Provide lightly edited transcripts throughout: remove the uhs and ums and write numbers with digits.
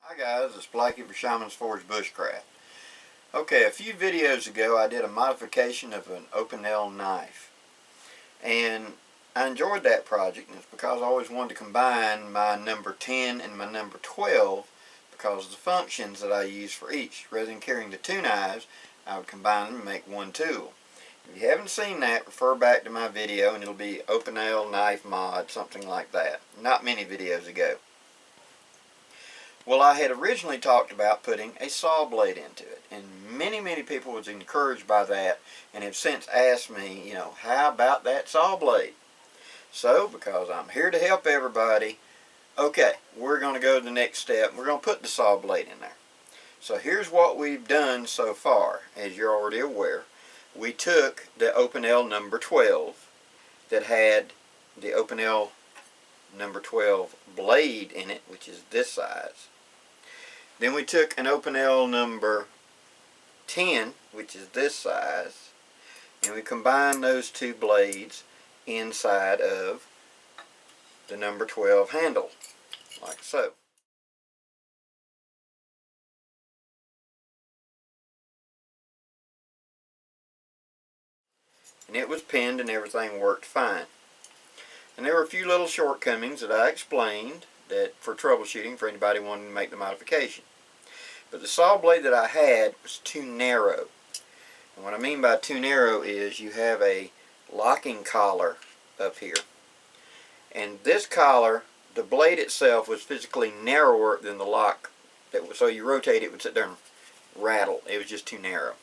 Hi guys, it's Blackie for Shaman's Forge Bushcraft. Okay, a few videos ago I did a modification of an Opinel knife. And I enjoyed that project, and it's because I always wanted to combine my number 10 and my number 12 because of the functions that I use for each. Rather than carrying the two knives, I would combine them and make one tool. If you haven't seen that, refer back to my video and it'll be Opinel Knife Mod, something like that. Not many videos ago. Well, I had originally talked about putting a saw blade into it, and many people was encouraged by that and have since asked me, how about that saw blade? So, because I'm here to help everybody, okay, we're going to go to the next step. We're going to put the saw blade in there. So here's what we've done so far. As you're already aware, we took the Opinel number 12 that had the Opinel number 12 blade in it, which is this size. Then we took an Opinel number 10, which is this size, and we combined those two blades inside of the number 12 handle, like so. And it was pinned and everything worked fine. And there were a few little shortcomings that I explained that for troubleshooting for anybody wanting to make the modification. But the saw blade that I had was too narrow. And what I mean by too narrow is you have a locking collar up here. And this collar, the blade itself was physically narrower than the lock. So you rotate it, would sit there and rattle. It was just too narrow.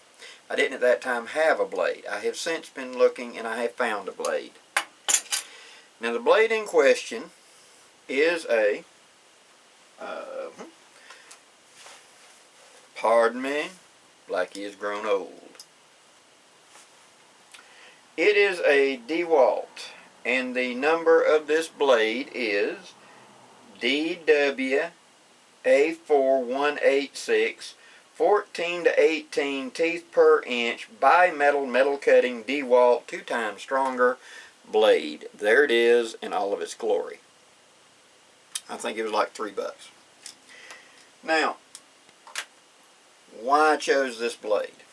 I didn't at that time have a blade. I have since been looking and I have found a blade. Now the blade in question is a, pardon me, Blackie has grown old. It is a DeWalt, and the number of this blade is DW-A4186, 14 to 18 teeth per inch, bimetal metal cutting DeWalt 2 times stronger blade. There it is in all of its glory. I think it was like $3. Now, why I chose this blade.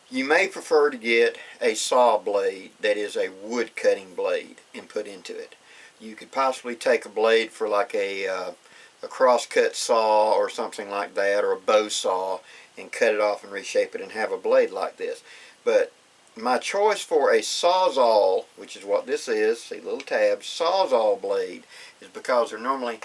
You may prefer to get a saw blade that is a wood cutting blade and put into it. You could possibly take a blade for like a cross-cut saw or something like that, or a bow saw, and cut it off and reshape it and have a blade like this. But my choice for a Sawzall, which is what this is, see little tabs, Sawzall blade, is because they're normally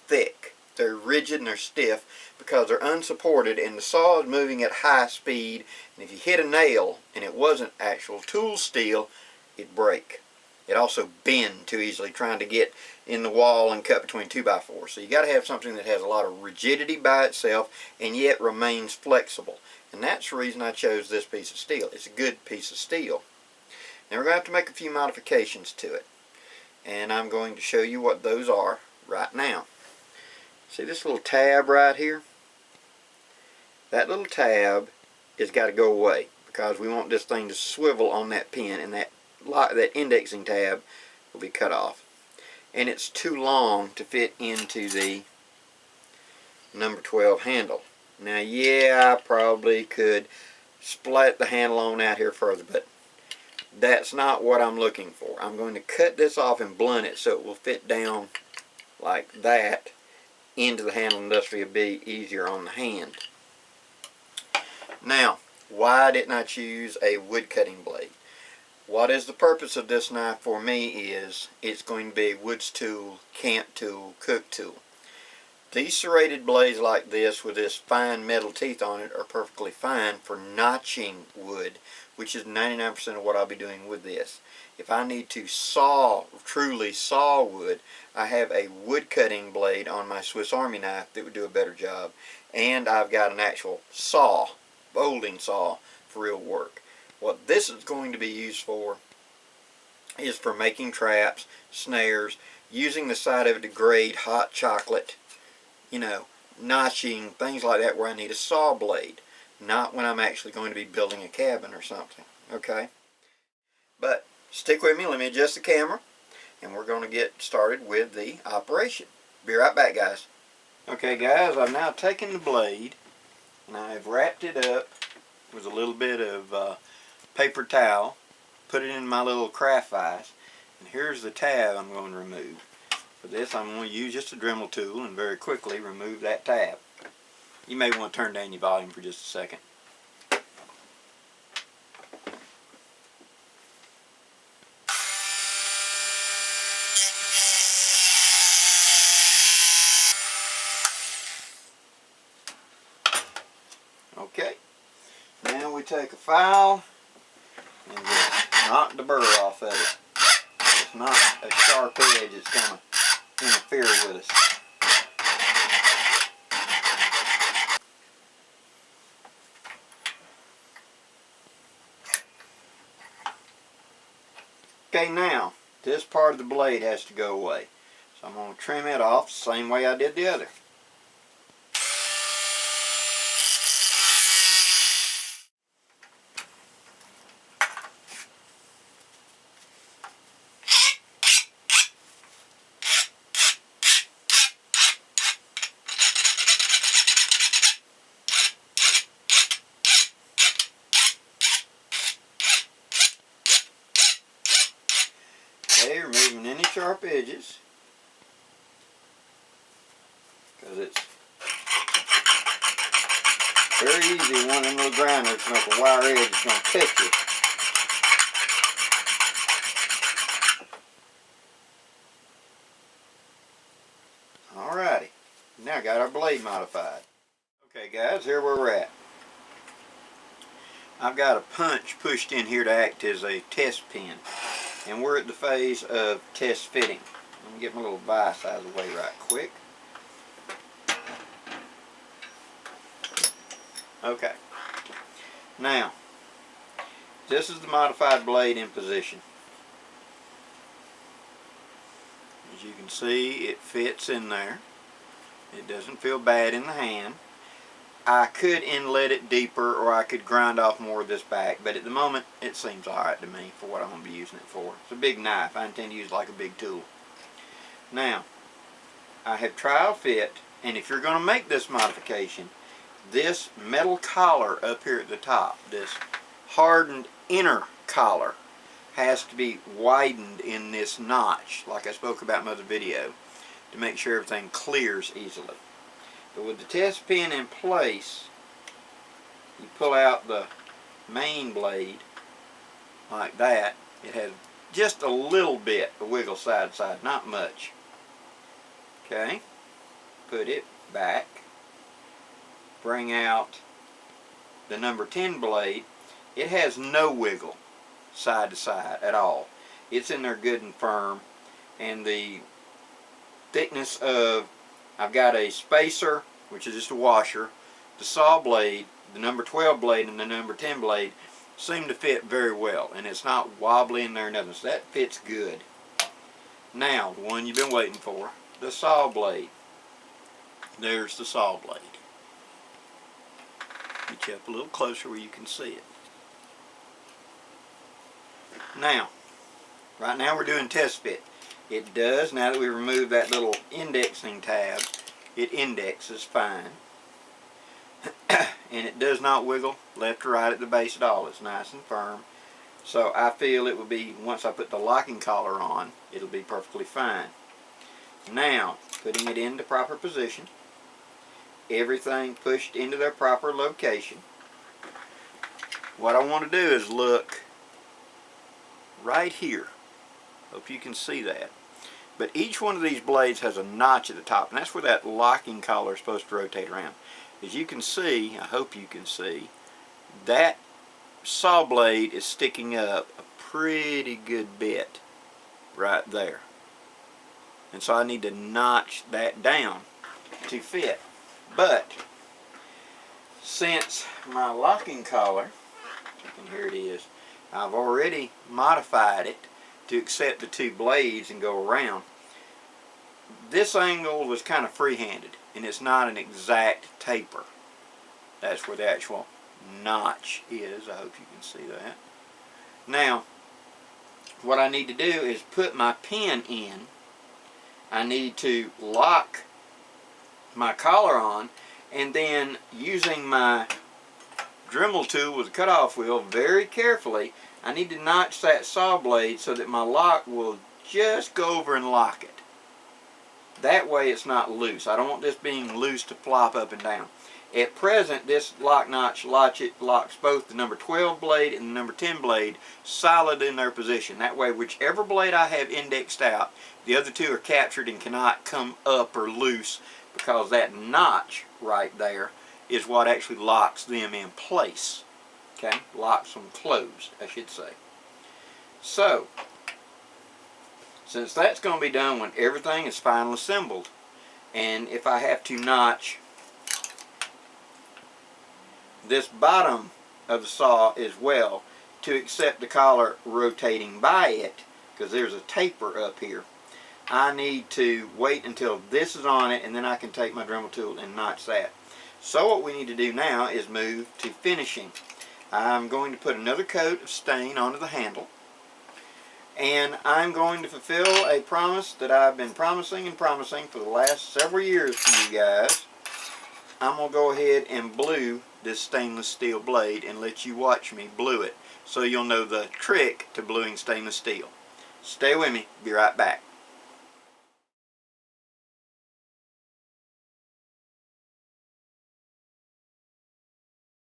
thick. They're rigid and they're stiff because they're unsupported, and the saw is moving at high speed, and if you hit a nail and it wasn't actual tool steel, it'd break. It also bend too easily trying to get in the wall and cut between 2x4. So you got to have something that has a lot of rigidity by itself and yet remains flexible. And that's the reason I chose this piece of steel. It's a good piece of steel. Now we're going to have to make a few modifications to it. And I'm going to show you what those are right now. See this little tab right here? That little tab has got to go away because we want this thing to swivel on that pin, and that indexing tab will be cut off. And it's too long to fit into the number 12 handle. Now, yeah, I probably could split the handle on out here further, but that's not what I'm looking for. I'm going to cut this off and blunt it so it will fit down like that into the handle, and thus will be easier on the hand. Now, why didn't I choose a wood cutting blade? What is the purpose of this knife for me is it's going to be a woods tool, camp tool, cook tool. These serrated blades like this with this fine metal teeth on it are perfectly fine for notching wood, which is 99% of what I'll be doing with this. If I need to truly saw wood, I have a wood cutting blade on my Swiss Army knife that would do a better job. And I've got an actual saw, folding saw, for real work. What this is going to be used for is for making traps, snares, using the side of it to grate hot chocolate, notching, things like that where I need a saw blade. Not when I'm actually going to be building a cabin or something, okay? But stick with me, let me adjust the camera, and we're going to get started with the operation. Be right back, guys. Okay guys, I've now taken the blade and I've wrapped it up with a little bit of paper towel, put it in my little craft vise, and here's the tab I'm going to remove. For this I'm going to use just a Dremel tool and very quickly remove that tab. You may want to turn down your volume for just a second. Okay, now we take a file and just knock the burr off of it. It's not a sharp edge that's going to interfere with us. Okay, now this part of the blade has to go away. So I'm going to trim it off the same way I did the other. Okay, removing any sharp edges, because it's very easy. One of them little grinders, like a wire edge, is going to cut you. Alrighty, now got our blade modified. Okay guys, here we're at. I've got a punch pushed in here to act as a test pin, and we're at the phase of test fitting. Let me get my little vise out of the way right quick. Okay, now this is the modified blade in position. As you can see, it fits in there. It doesn't feel bad in the hand. I could inlet it deeper, or I could grind off more of this back, but at the moment it seems alright to me for what I'm going to be using it for. It's a big knife. I intend to use it like a big tool. Now, I have trial fit, and if you're going to make this modification, this metal collar up here at the top, this hardened inner collar, has to be widened in this notch, like I spoke about in my other video, to make sure everything clears easily. But with the test pin in place, you pull out the main blade like that. It has just a little bit of wiggle side to side, not much. Okay, put it back. Bring out the number 10 blade. It has no wiggle side to side at all. It's in there good and firm, and the thickness of, I've got a spacer, which is just a washer, the saw blade, the number 12 blade, and the number 10 blade seem to fit very well, and it's not wobbly in there or nothing, so that fits good. Now, the one you've been waiting for, the saw blade. There's the saw blade. Get you up a little closer where you can see it. Now, right now we're doing test fit. It does, now that we removed that little indexing tab, it indexes fine. And it does not wiggle left or right at the base at all. It's nice and firm. So I feel it will be, once I put the locking collar on, it'll be perfectly fine. Now, putting it into proper position, everything pushed into their proper location. What I want to do is look right here. Hope you can see that. But each one of these blades has a notch at the top, and that's where that locking collar is supposed to rotate around. As you can see, I hope you can see, that saw blade is sticking up a pretty good bit right there. And so I need to notch that down to fit. But since my locking collar, and here it is, I've already modified it to accept the two blades and go around. This angle was kind of free-handed, and it's not an exact taper. That's where the actual notch is. I hope you can see that. Now, what I need to do is put my pin in. I need to lock my collar on, and then using my Dremel tool with a cutoff wheel very carefully, I need to notch that saw blade so that my lock will just go over and lock it. That way it's not loose. I don't want this being loose to flop up and down. At present, this lock notch locks both the number 12 blade and the number 10 blade solid in their position. That way, whichever blade I have indexed out, the other two are captured and cannot come up or loose, because that notch right there is what actually locks them in place. Okay? Locks them closed, I should say. So, since that's going to be done when everything is finally assembled, and if I have to notch this bottom of the saw as well to accept the collar rotating by it, because there's a taper up here, I need to wait until this is on it, and then I can take my Dremel tool and notch that. So what we need to do now is move to finishing. I'm going to put another coat of stain onto the handle, and I'm going to fulfill a promise that I've been promising for the last several years to you guys. I'm going to go ahead and blue this stainless steel blade and let you watch me blue it, so you'll know the trick to bluing stainless steel. Stay with me, be right back.